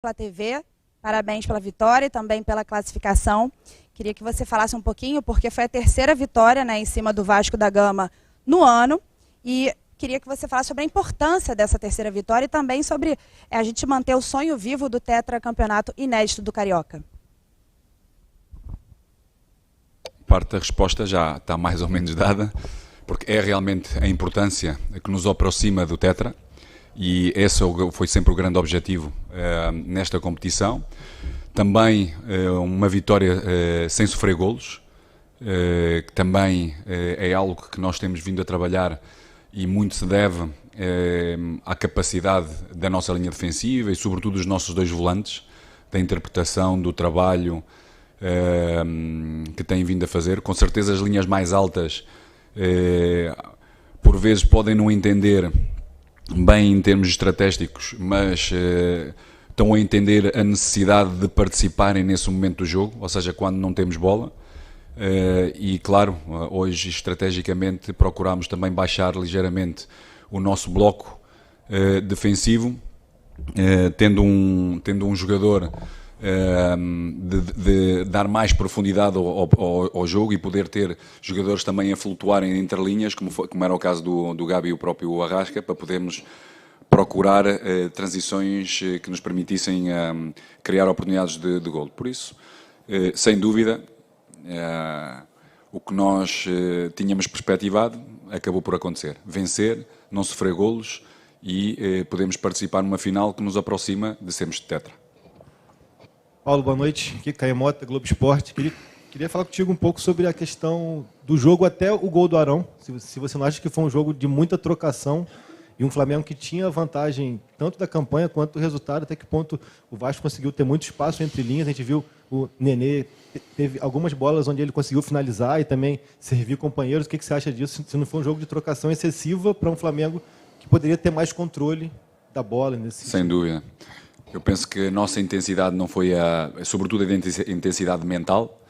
pela TV, parabéns pela vitória e também pela classificação. Queria que você falasse um pouquinho, porque foi a terceira vitória, né, em cima do Vasco da Gama no ano, e queria que você falasse sobre a importância dessa terceira vitória e também sobre a gente manter o sonho vivo do tetracampeonato inédito do Carioca. Parte da resposta já está mais ou menos dada, porque é realmente a importância que nos aproxima do Tetra, e esse foi sempre o grande objetivo nesta competição. Também uma vitória sem sofrer golos, que também é algo que nós temos vindo a trabalhar e muito se deve à capacidade da nossa linha defensiva e sobretudo dos nossos dois volantes, da interpretação, do trabalho que têm vindo a fazer. Com certeza as linhas mais altas por vezes podem não entender bem em termos estratégicos, mas estão a entender a necessidade de participarem nesse momento do jogo, ou seja, quando não temos bola. E claro, hoje estrategicamente procuramos também baixar ligeiramente o nosso bloco defensivo, tendo um jogador de dar mais profundidade ao jogo e poder ter jogadores também a flutuarem entre linhas, como era o caso do Gabi e o próprio Arrasca, para podermos procurar transições que nos permitissem criar oportunidades de golo. Por isso, sem dúvida, o que nós tínhamos perspectivado acabou por acontecer. Vencer, não sofrer golos e podemos participar numa final que nos aproxima de sermos de tetra. Paulo, boa noite. Aqui Caio Mota, Globo Esporte. Queria falar contigo um pouco sobre a questão do jogo até o gol do Arão. Se você não acha que foi um jogo de muita trocação e um Flamengo que tinha vantagem tanto da campanha quanto do resultado, até que ponto o Vasco conseguiu ter muito espaço entre linhas. A gente viu o Nenê, teve algumas bolas onde ele conseguiu finalizar e também servir companheiros. O que você acha disso? Se não foi um jogo de trocação excessiva para um Flamengo que poderia ter mais controle da bola nesse sentido? Sem dúvida. Eu penso que a nossa intensidade não foi sobretudo a intensidade mental.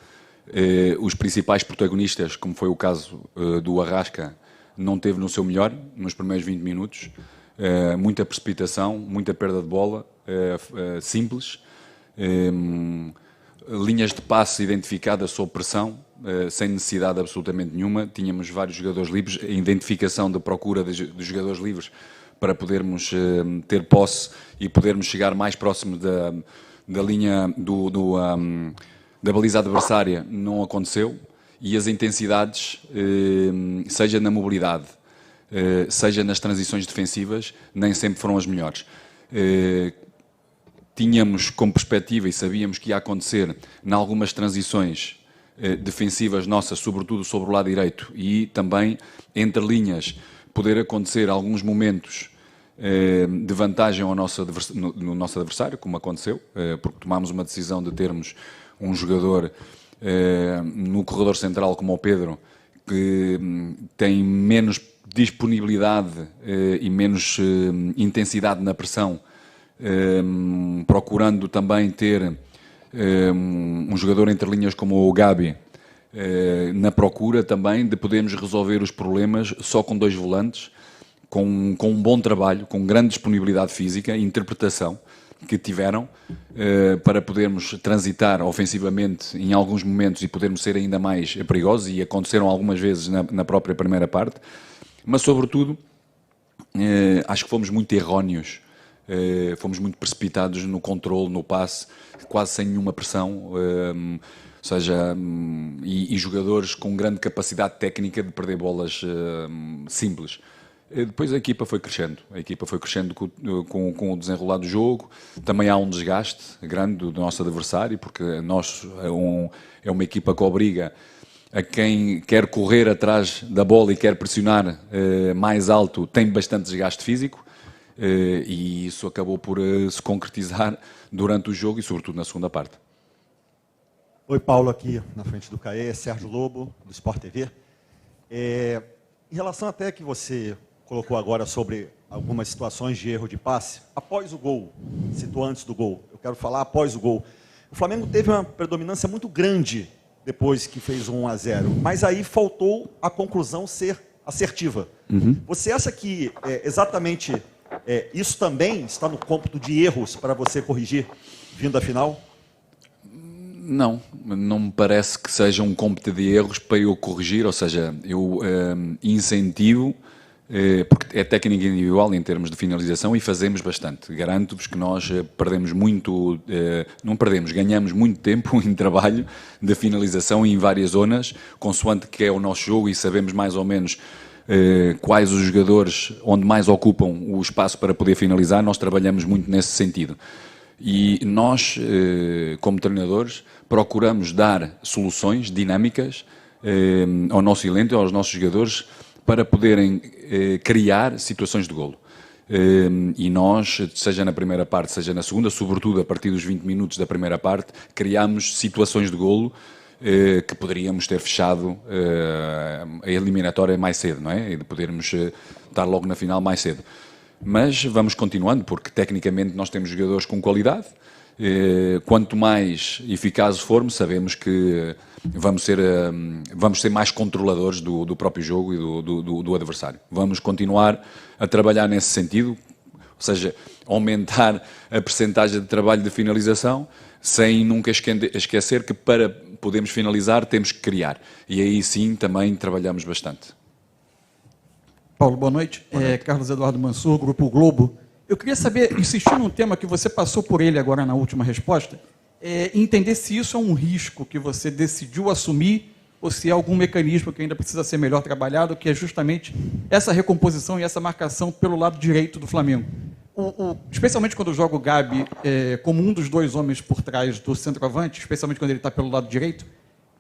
Os principais protagonistas, como foi o caso do Arrasca, não teve no seu melhor nos primeiros 20 minutos. Muita precipitação, muita perda de bola, simples. Linhas de passe identificadas sob pressão, sem necessidade absolutamente nenhuma. Tínhamos vários jogadores livres, a identificação da procura de jogadores livres para podermos ter posse e podermos chegar mais próximo da linha da baliza adversária não aconteceu, e as intensidades, seja na mobilidade, seja nas transições defensivas, nem sempre foram as melhores. Tínhamos como perspectiva e sabíamos que ia acontecer em algumas transições defensivas nossas, sobretudo sobre o lado direito, e também entre linhas poder acontecer alguns momentos de vantagem no nosso adversário, como aconteceu, porque tomámos uma decisão de termos um jogador no corredor central como o Pedro, que tem menos disponibilidade e menos intensidade na pressão, procurando também ter um jogador entre linhas como o Gabi, na procura também de podermos resolver os problemas só com dois volantes, com um bom trabalho, com grande disponibilidade física e interpretação que tiveram, para podermos transitar ofensivamente em alguns momentos e podermos ser ainda mais perigosos, e aconteceram algumas vezes na própria primeira parte, mas sobretudo acho que fomos muito erróneos, fomos muito precipitados no controle, no passe, quase sem nenhuma pressão, ou seja, e jogadores com grande capacidade técnica de perder bolas simples. Depois a equipa foi crescendo com o desenrolar do jogo. Também há um desgaste grande do nosso adversário, porque nós é uma equipa que obriga a quem quer correr atrás da bola e quer pressionar mais alto, tem bastante desgaste físico, e isso acabou por se concretizar durante o jogo e sobretudo na segunda parte. Oi, Paulo, aqui na frente do CAE, Sérgio Lobo, do Sport TV. Em relação até que você colocou agora sobre algumas situações de erro de passe, após o gol, citou antes do gol, eu quero falar após o gol. O Flamengo teve uma predominância muito grande depois que fez 1-0, mas aí faltou a conclusão ser assertiva. Você acha que exatamente Isso também está no cômputo de erros para você corrigir vindo à final? Não me parece que seja um cômputo de erros para eu corrigir, ou seja, eu incentivo, porque é técnica individual em termos de finalização e fazemos bastante. Garanto-vos que nós perdemos muito, não perdemos, ganhamos muito tempo em trabalho de finalização em várias zonas, consoante que é o nosso jogo e sabemos mais ou menos quais os jogadores onde mais ocupam o espaço para poder finalizar, nós trabalhamos muito nesse sentido. E nós, como treinadores, procuramos dar soluções dinâmicas ao nosso elenco, aos nossos jogadores, para poderem criar situações de golo. E nós, seja na primeira parte, seja na segunda, sobretudo a partir dos 20 minutos da primeira parte, criamos situações de golo que poderíamos ter fechado a eliminatória mais cedo, não é? E de podermos estar logo na final mais cedo. Mas vamos continuando, porque tecnicamente nós temos jogadores com qualidade. Quanto mais eficazes formos, sabemos que vamos ser mais controladores do próprio jogo e do adversário. Vamos continuar a trabalhar nesse sentido, ou seja, aumentar a percentagem de trabalho de finalização, sem nunca esquecer que para podermos finalizar temos que criar. E aí sim também trabalhamos bastante. Paulo, boa noite. Carlos Eduardo Mansur, Grupo Globo. Eu queria saber, insistir num tema que você passou por ele agora na última resposta, entender se isso é um risco que você decidiu assumir ou se é algum mecanismo que ainda precisa ser melhor trabalhado, que é justamente essa recomposição e essa marcação pelo lado direito do Flamengo. Especialmente quando joga o Gabi como um dos dois homens por trás do centroavante, especialmente quando ele está pelo lado direito,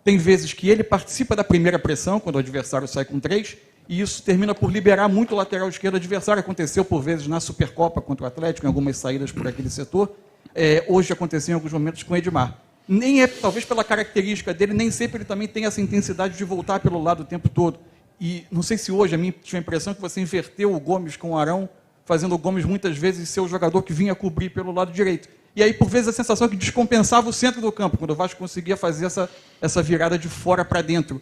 tem vezes que ele participa da primeira pressão, quando o adversário sai com 3, e isso termina por liberar muito o lateral esquerdo adversário. Aconteceu por vezes na Supercopa contra o Atlético, em algumas saídas por aquele setor. Hoje aconteceu em alguns momentos com o Edmar. Talvez pela característica dele, nem sempre ele também tem essa intensidade de voltar pelo lado o tempo todo. E não sei se hoje, a mim tive a impressão que você inverteu o Gomes com o Arão, fazendo o Gomes muitas vezes ser o jogador que vinha cobrir pelo lado direito. E aí, por vezes, a sensação é que descompensava o centro do campo, quando o Vasco conseguia fazer essa virada de fora para dentro.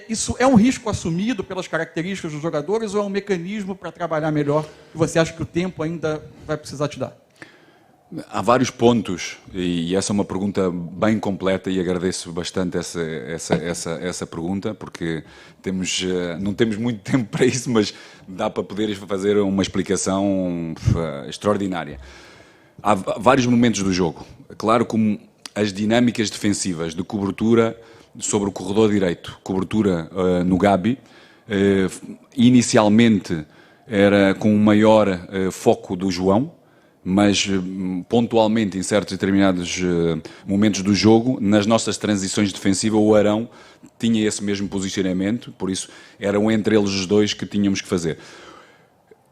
Isso é um risco assumido pelas características dos jogadores ou é um mecanismo para trabalhar melhor que você acha que o tempo ainda vai precisar te dar? Há vários pontos, e essa é uma pergunta bem completa e agradeço bastante essa pergunta, porque não temos muito tempo para isso, mas dá para poder fazer uma explicação extraordinária. Há vários momentos do jogo. Claro, como as dinâmicas defensivas de cobertura sobre o corredor direito, cobertura no Gabi, inicialmente era com um maior foco do João, mas pontualmente em certos determinados momentos do jogo, nas nossas transições defensivas, o Arão tinha esse mesmo posicionamento, por isso eram entre eles os dois que tínhamos que fazer.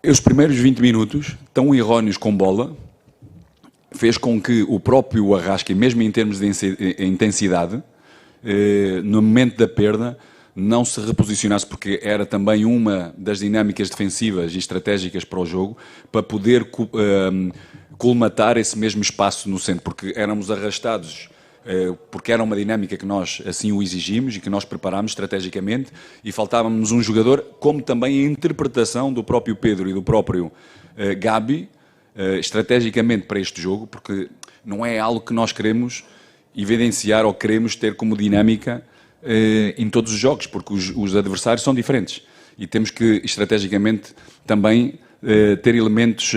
Os primeiros 20 minutos, tão erróneos com bola, fez com que o próprio Arrasca, mesmo em termos de intensidade, no momento da perda, não se reposicionasse, porque era também uma das dinâmicas defensivas e estratégicas para o jogo, para poder colmatar esse mesmo espaço no centro, porque éramos arrastados, porque era uma dinâmica que nós assim o exigimos e que nós preparámos estrategicamente, e faltava-nos um jogador, como também a interpretação do próprio Pedro e do próprio Gabi, estrategicamente para este jogo, porque não é algo que nós queremos evidenciar ou queremos ter como dinâmica em todos os jogos, porque os adversários são diferentes e temos que estrategicamente também ter elementos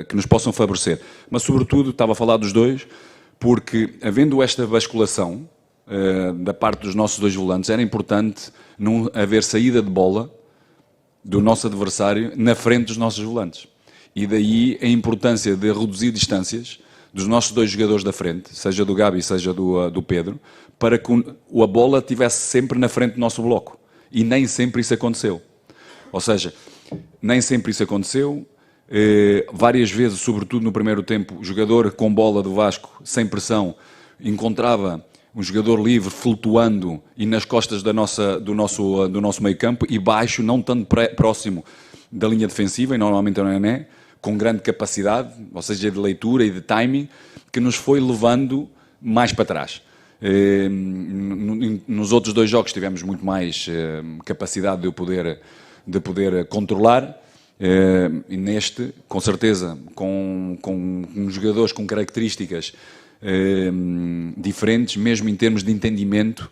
que nos possam favorecer. Mas sobretudo estava a falar dos dois, porque havendo esta basculação da parte dos nossos dois volantes, era importante não haver saída de bola do nosso adversário na frente dos nossos volantes. E daí a importância de reduzir distâncias dos nossos dois jogadores da frente, seja do Gabi, seja do Pedro, para que a bola estivesse sempre na frente do nosso bloco. E nem sempre isso aconteceu. Ou seja, nem sempre isso aconteceu. Várias vezes, sobretudo no primeiro tempo, o jogador com bola do Vasco, sem pressão, encontrava um jogador livre flutuando e nas costas do nosso meio campo e baixo, não tanto próximo da linha defensiva, e normalmente não é, com grande capacidade, ou seja, de leitura e de timing, que nos foi levando mais para trás. Nos outros dois jogos tivemos muito mais capacidade de poder controlar, E neste, com certeza, com jogadores com características diferentes, mesmo em termos de entendimento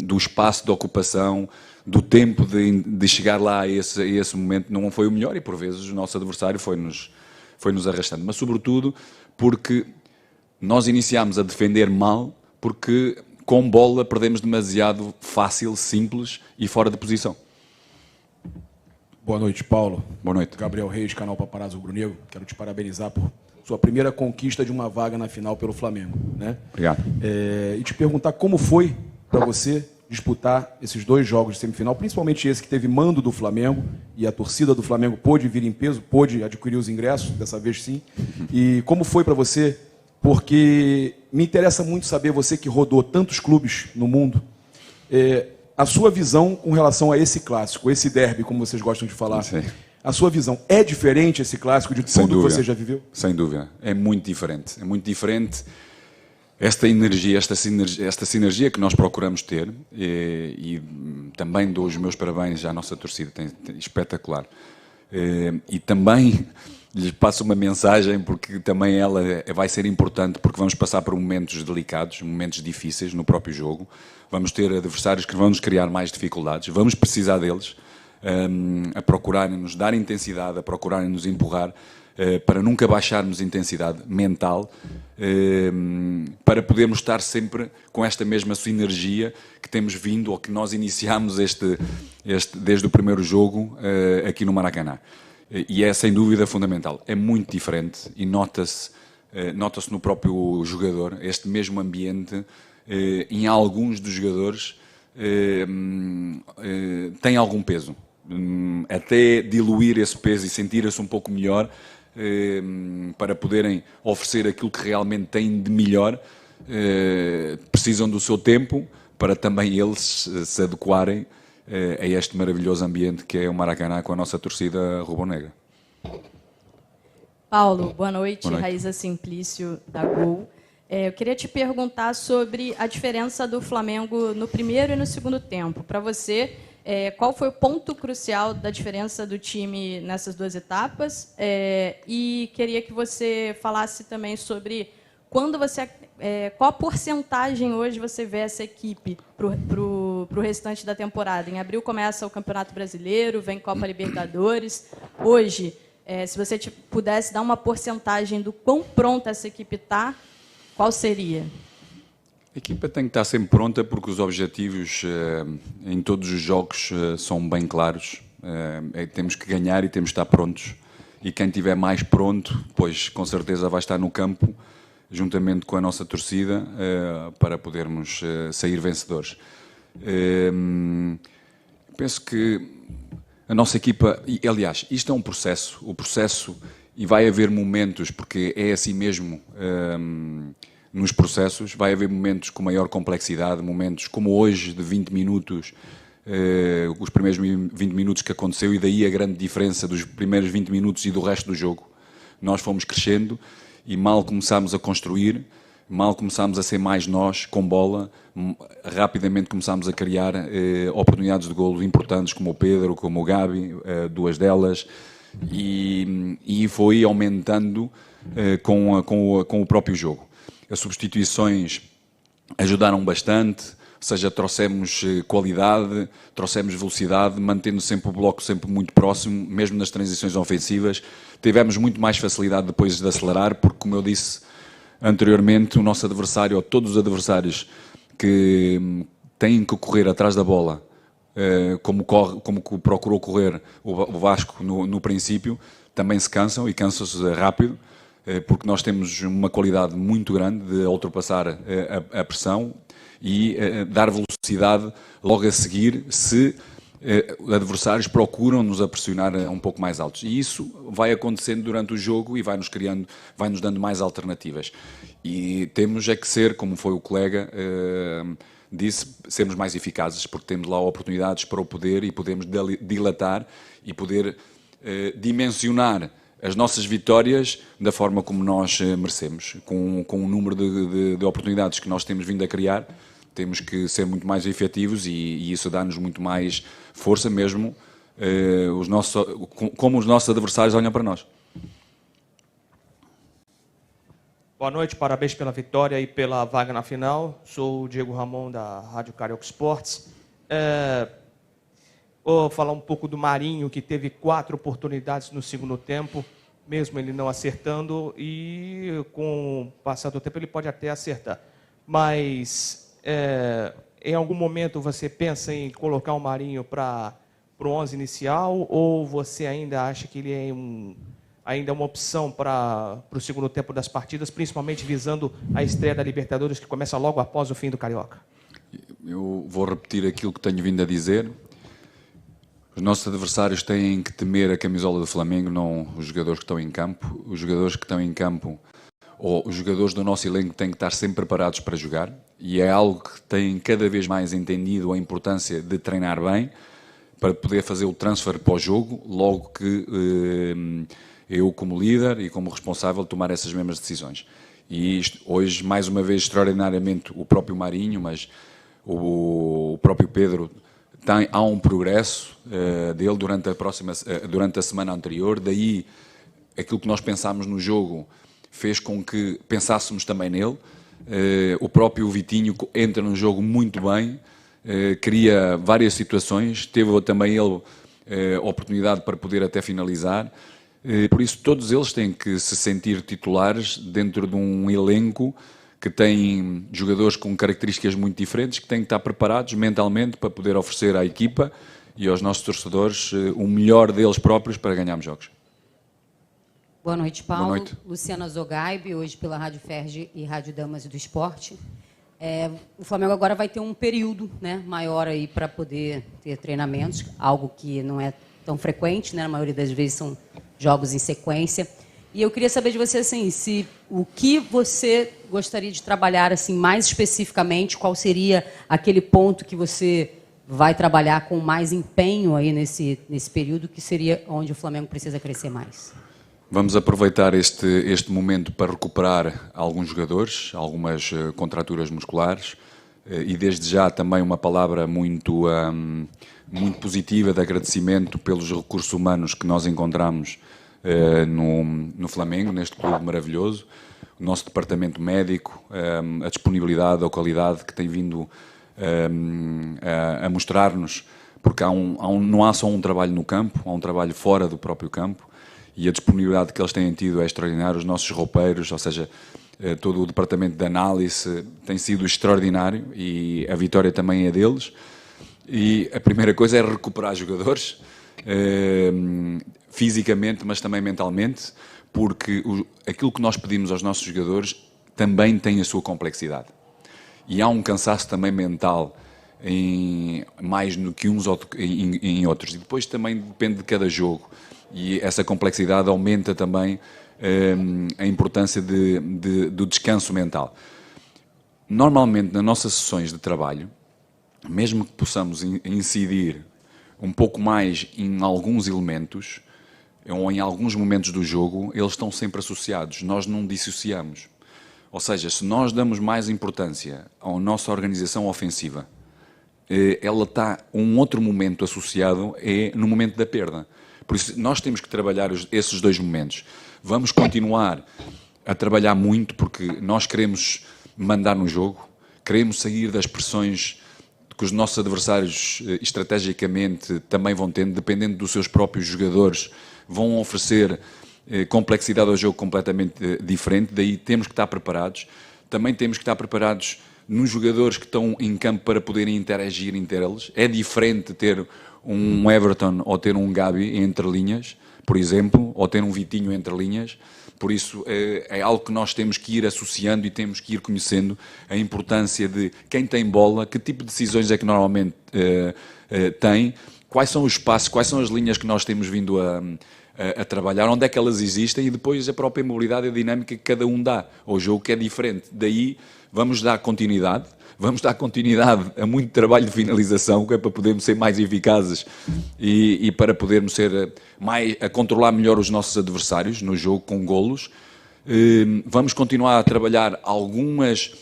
do espaço de ocupação, do tempo de chegar lá a esse momento, não foi o melhor e por vezes o nosso adversário foi-nos arrastando. Mas sobretudo porque nós iniciámos a defender mal, porque com bola perdemos demasiado fácil, simples e fora de posição. Boa noite, Paulo. Boa noite. Gabriel Reis, canal Paparazzo Rubro Negro. Quero te parabenizar por sua primeira conquista de uma vaga na final pelo Flamengo, né? Obrigado. E te perguntar como foi para você disputar esses 2 jogos de semifinal, principalmente esse que teve mando do Flamengo e a torcida do Flamengo pôde vir em peso, pôde adquirir os ingressos, dessa vez sim. E como foi para você? Porque me interessa muito saber, você que rodou tantos clubes no mundo, a sua visão com relação a esse clássico, esse derby, como vocês gostam de falar. Sim. A sua visão, é diferente esse clássico de tudo que você já viveu? Sem dúvida, é muito diferente. É muito diferente esta energia, esta sinergia que nós procuramos ter, e também dou os meus parabéns à nossa torcida, espetacular. E também lhes passo uma mensagem, porque também ela vai ser importante, porque vamos passar por momentos delicados, momentos difíceis no próprio jogo. Vamos ter adversários que vão nos criar mais dificuldades, vamos precisar deles, a procurarem-nos dar intensidade, a procurarem-nos empurrar, para nunca baixarmos intensidade mental, para podermos estar sempre com esta mesma sinergia que temos vindo, ou que nós iniciámos desde o primeiro jogo aqui no Maracanã. E é sem dúvida fundamental. É muito diferente e nota-se no próprio jogador este mesmo ambiente. Em alguns dos jogadores tem algum peso. Até diluir esse peso e sentir-se um pouco melhor, para poderem oferecer aquilo que realmente têm de melhor, precisam do seu tempo para também eles se adequarem a este maravilhoso ambiente que é o Maracanã com a nossa torcida rubro-negra. Paulo, boa noite. Boa noite. Raíza Simplício, da Gol. Eu queria te perguntar sobre a diferença do Flamengo no primeiro e no segundo tempo. Para você, qual foi o ponto crucial da diferença do time nessas 2 etapas? E queria que você falasse também sobre qual a porcentagem hoje você vê essa equipe para o restante da temporada. Em abril começa o Campeonato Brasileiro, vem Copa Libertadores. Hoje, se você pudesse dar uma porcentagem do quão pronta essa equipe está, qual seria? A equipa tem que estar sempre pronta, porque os objetivos em todos os jogos são bem claros. Temos que ganhar e temos que estar prontos. E quem estiver mais pronto, pois com certeza vai estar no campo, juntamente com a nossa torcida, para podermos sair vencedores. Penso que a nossa equipa, e aliás, isto é um processo, e vai haver momentos, porque é assim mesmo, nos processos, vai haver momentos com maior complexidade, momentos como hoje, de 20 minutos, os primeiros 20 minutos que aconteceu, e daí a grande diferença dos primeiros 20 minutos e do resto do jogo. Nós fomos crescendo, e mal começámos a construir, mal começámos a ser mais nós, com bola, rapidamente começámos a criar oportunidades de golo importantes, como o Pedro, como o Gabi, 2 delas, e foi aumentando com o próprio jogo. As substituições ajudaram bastante, ou seja, trouxemos qualidade, trouxemos velocidade, mantendo sempre o bloco sempre muito próximo, mesmo nas transições ofensivas. Tivemos muito mais facilidade depois de acelerar, porque, como eu disse anteriormente, o nosso adversário, ou todos os adversários que têm que correr atrás da bola, como procurou correr o Vasco no princípio, também se cansam, e cansam-se rápido, porque nós temos uma qualidade muito grande de ultrapassar a pressão e dar velocidade logo a seguir, se adversários procuram-nos a pressionar um pouco mais altos. E isso vai acontecendo durante o jogo e vai-nos dando mais alternativas. E temos que ser, como foi o colega disse, sermos mais eficazes, porque temos lá oportunidades para o poder e podemos dilatar e poder dimensionar as nossas vitórias da forma como nós merecemos. Com o número de oportunidades que nós temos vindo a criar, temos que ser muito mais efetivos, e isso dá-nos muito mais força mesmo como os nossos adversários olham para nós. Boa noite, parabéns pela vitória e pela vaga na final. Sou o Diego Ramon, da Rádio Carioca Esportes. Vou falar um pouco do Marinho, que teve 4 oportunidades no segundo tempo, mesmo ele não acertando, e com o passar do tempo ele pode até acertar. Mas em algum momento você pensa em colocar o Marinho para o 11 inicial, ou você ainda acha que ele é ainda uma opção para o segundo tempo das partidas, principalmente visando a estreia da Libertadores, que começa logo após o fim do Carioca? Eu vou repetir aquilo que tenho vindo a dizer. Os nossos adversários têm que temer a camisola do Flamengo, não os jogadores que estão em campo. Os jogadores que estão em campo, ou os jogadores do nosso elenco, têm que estar sempre preparados para jogar, e é algo que têm cada vez mais entendido a importância de treinar bem, para poder fazer o transfer para o jogo, logo que eu, como líder e como responsável, tomar essas mesmas decisões. E isto, hoje, mais uma vez, extraordinariamente, o próprio Marinho, mas o próprio Pedro, há um progresso dele durante a semana anterior, daí aquilo que nós pensámos no jogo fez com que pensássemos também nele. O próprio Vitinho entra no jogo muito bem, cria várias situações, teve também ele a oportunidade para poder até finalizar. Por isso, todos eles têm que se sentir titulares dentro de um elenco que tem jogadores com características muito diferentes, que têm que estar preparados mentalmente para poder oferecer à equipa e aos nossos torcedores o melhor deles próprios para ganharmos jogos. Boa noite, Paulo. Boa noite. Luciana Zogaib, hoje pela Rádio Ferge e Rádio Damas do Esporte. O Flamengo agora vai ter um período, né, maior aí para poder ter treinamentos, algo que não é tão frequente, né, na maioria das vezes são jogos em sequência. E eu queria saber de você, assim, o que você gostaria de trabalhar assim, mais especificamente, qual seria aquele ponto que você vai trabalhar com mais empenho aí nesse período, que seria onde o Flamengo precisa crescer mais? Vamos aproveitar este momento para recuperar alguns jogadores, algumas contraturas musculares, e desde já também uma palavra muito positiva de agradecimento pelos recursos humanos que nós encontramos no Flamengo, neste clube maravilhoso. O nosso departamento médico, a disponibilidade, a qualidade que tem vindo a mostrar-nos, porque não há só um trabalho no campo, há um trabalho fora do próprio campo, e a disponibilidade que eles têm tido é extraordinária. Os nossos roupeiros, ou seja, todo o departamento de análise tem sido extraordinário, e a vitória também é deles. E a primeira coisa é recuperar jogadores, fisicamente, mas também mentalmente, porque aquilo que nós pedimos aos nossos jogadores também tem a sua complexidade. E há um cansaço também mental mais do que uns em outros. E depois também depende de cada jogo. E essa complexidade aumenta também a importância do descanso mental. Normalmente, nas nossas sessões de trabalho, mesmo que possamos incidir um pouco mais em alguns elementos, ou em alguns momentos do jogo, eles estão sempre associados, nós não dissociamos. Ou seja, se nós damos mais importância à nossa organização ofensiva, ela está um outro momento associado, é no momento da perda. Por isso, nós temos que trabalhar esses dois momentos. Vamos continuar a trabalhar muito, porque nós queremos mandar no jogo, queremos sair das pressões que os nossos adversários estrategicamente também vão tendo, dependendo dos seus próprios jogadores, vão oferecer complexidade ao jogo completamente diferente, daí temos que estar preparados. Também temos que estar preparados nos jogadores que estão em campo para poderem interagir entre eles. É diferente ter um Everton ou ter um Gabi entre linhas, por exemplo, ou ter um Vitinho entre linhas. Por isso, é algo que nós temos que ir associando e temos que ir conhecendo a importância de quem tem bola, que tipo de decisões é que normalmente tem, quais são os passos, quais são as linhas que nós temos vindo a trabalhar, onde é que elas existem, e depois a própria mobilidade e a dinâmica que cada um dá ao jogo, que é diferente. Daí, vamos dar continuidade a muito trabalho de finalização, que é para podermos ser mais eficazes e para podermos ser a controlar melhor os nossos adversários no jogo com golos. Vamos continuar a trabalhar alguns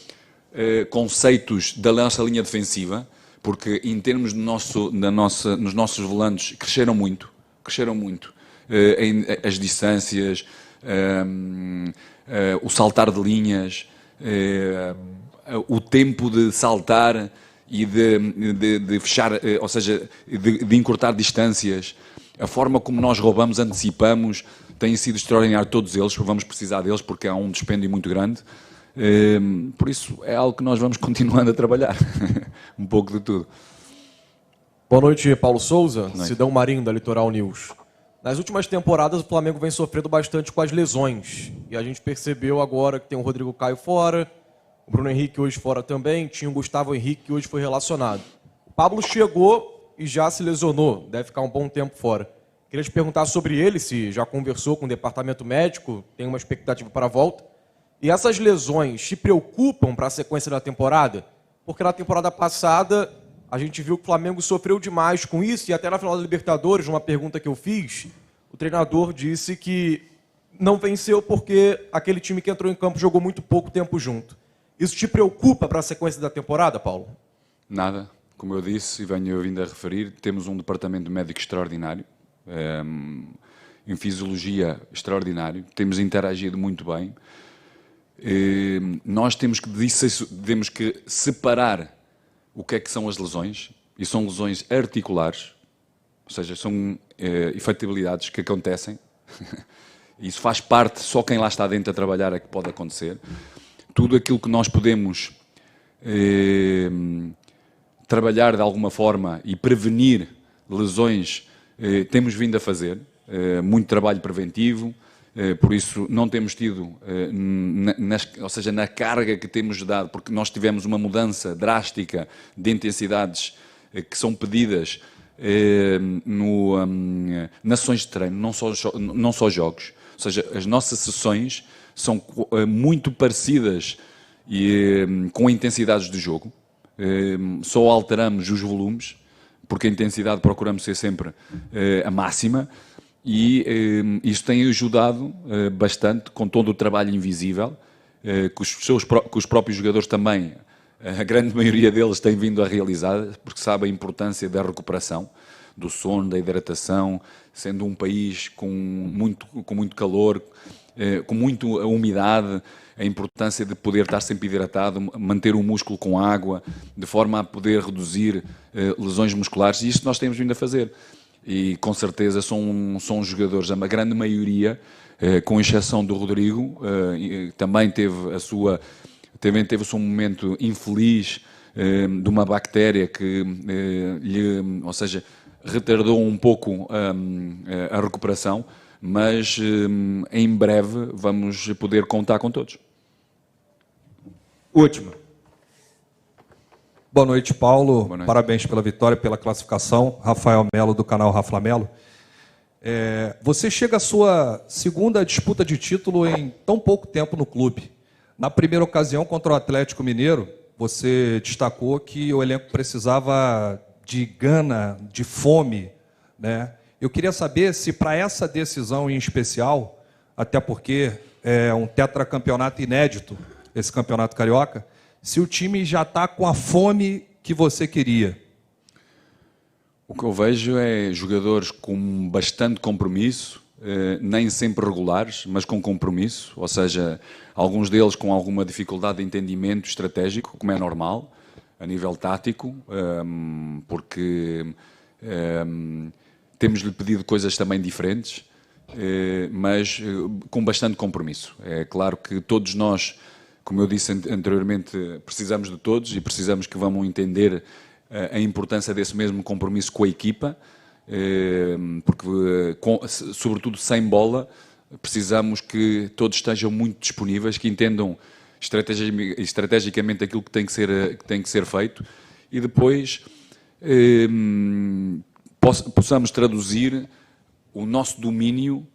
conceitos da nossa linha defensiva, porque em termos nos nossos volantes cresceram muito, as distâncias, o saltar de linhas, o tempo de saltar e de fechar, ou seja, de encurtar distâncias, a forma como nós roubamos, antecipamos, tem sido extraordinário todos eles, vamos precisar deles porque há um dispêndio muito grande, por isso é algo que nós vamos continuando a trabalhar, um pouco de tudo. Boa noite, Paulo Souza, Noite. Sidão Marinho, da Litoral News. Nas últimas temporadas, o Flamengo vem sofrendo bastante com as lesões. E a gente percebeu agora que tem o Rodrigo Caio fora, o Bruno Henrique hoje fora também, tinha o Gustavo Henrique que hoje foi relacionado. O Pablo chegou e já se lesionou, deve ficar um bom tempo fora. Queria te perguntar sobre ele, se já conversou com o departamento médico, tem uma expectativa para a volta. E essas lesões te preocupam para a sequência da temporada? Porque na temporada passada a gente viu que o Flamengo sofreu demais com isso, e até na final da Libertadores, numa pergunta que eu fiz, o treinador disse que não venceu porque aquele time que entrou em campo jogou muito pouco tempo junto. Isso te preocupa para a sequência da temporada, Paulo? Nada. Como eu disse e venho vindo a referir, temos um departamento médico extraordinário, em fisiologia extraordinário, temos interagido muito bem. Nós temos que separar o que é que são as lesões, e são lesões articulares, ou seja, são efetibilidades que acontecem. Isso faz parte, só quem lá está dentro a trabalhar é que pode acontecer. Tudo aquilo que nós podemos trabalhar de alguma forma e prevenir lesões, temos vindo a fazer, muito trabalho preventivo, por isso não temos tido, ou seja, na carga que temos dado, porque nós tivemos uma mudança drástica de intensidades que são pedidas nas sessões de treino, não só jogos, ou seja, as nossas sessões são muito parecidas com intensidades de jogo, só alteramos os volumes, porque a intensidade procuramos ser sempre a máxima, e isso tem ajudado bastante com todo o trabalho invisível, que os próprios jogadores também, a grande maioria deles tem vindo a realizar, porque sabe a importância da recuperação, do sono, da hidratação, sendo um país com muito calor, com muita umidade, a importância de poder estar sempre hidratado, manter o músculo com água, de forma a poder reduzir lesões musculares, e isto nós temos vindo a fazer. E com certeza são jogadores, a grande maioria, com exceção do Rodrigo, também teve o seu momento infeliz de uma bactéria que ou seja, retardou um pouco a recuperação, mas em breve vamos poder contar com todos. Última. Boa noite, Paulo. Boa noite. Parabéns pela vitória, pela classificação. Rafael Melo, do canal Rafa Melo. Você chega à sua segunda disputa de título em tão pouco tempo no clube. Na primeira ocasião, contra o Atlético Mineiro, você destacou que o elenco precisava de gana, de fome, né? Eu queria saber se para essa decisão em especial, até porque é um tetracampeonato inédito, esse campeonato carioca, se o time já está com a fome que você queria. O que eu vejo é jogadores com bastante compromisso, nem sempre regulares, mas com compromisso, ou seja, alguns deles com alguma dificuldade de entendimento estratégico, como é normal, a nível tático, porque temos-lhe pedido coisas também diferentes, mas com bastante compromisso. É claro que todos nós, como eu disse anteriormente, precisamos de todos e precisamos que vão entender a importância desse mesmo compromisso com a equipa, porque, sobretudo sem bola, precisamos que todos estejam muito disponíveis, que entendam estrategicamente aquilo que tem que ser feito, e depois possamos traduzir o nosso domínio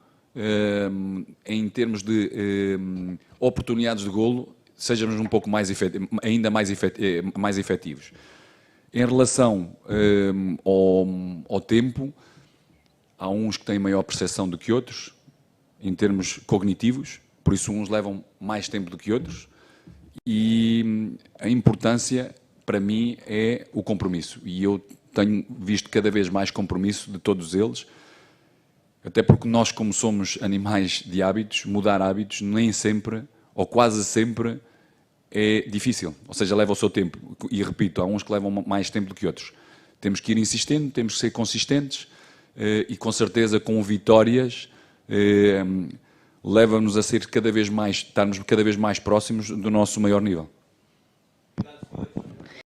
em termos de oportunidades de golo, sejamos um pouco ainda mais efetivos. Em relação ao tempo, há uns que têm maior percepção do que outros, em termos cognitivos, por isso uns levam mais tempo do que outros, e a importância para mim, é o compromisso. E eu tenho visto cada vez mais compromisso de todos eles, até porque nós, como somos animais de hábitos, mudar hábitos nem sempre, ou quase sempre, é difícil. Ou seja, leva o seu tempo. E repito, há uns que levam mais tempo do que outros. Temos que ir insistindo, temos que ser consistentes e, com certeza, com vitórias, leva-nos a ser cada vez mais, estarmos cada vez mais próximos do nosso maior nível.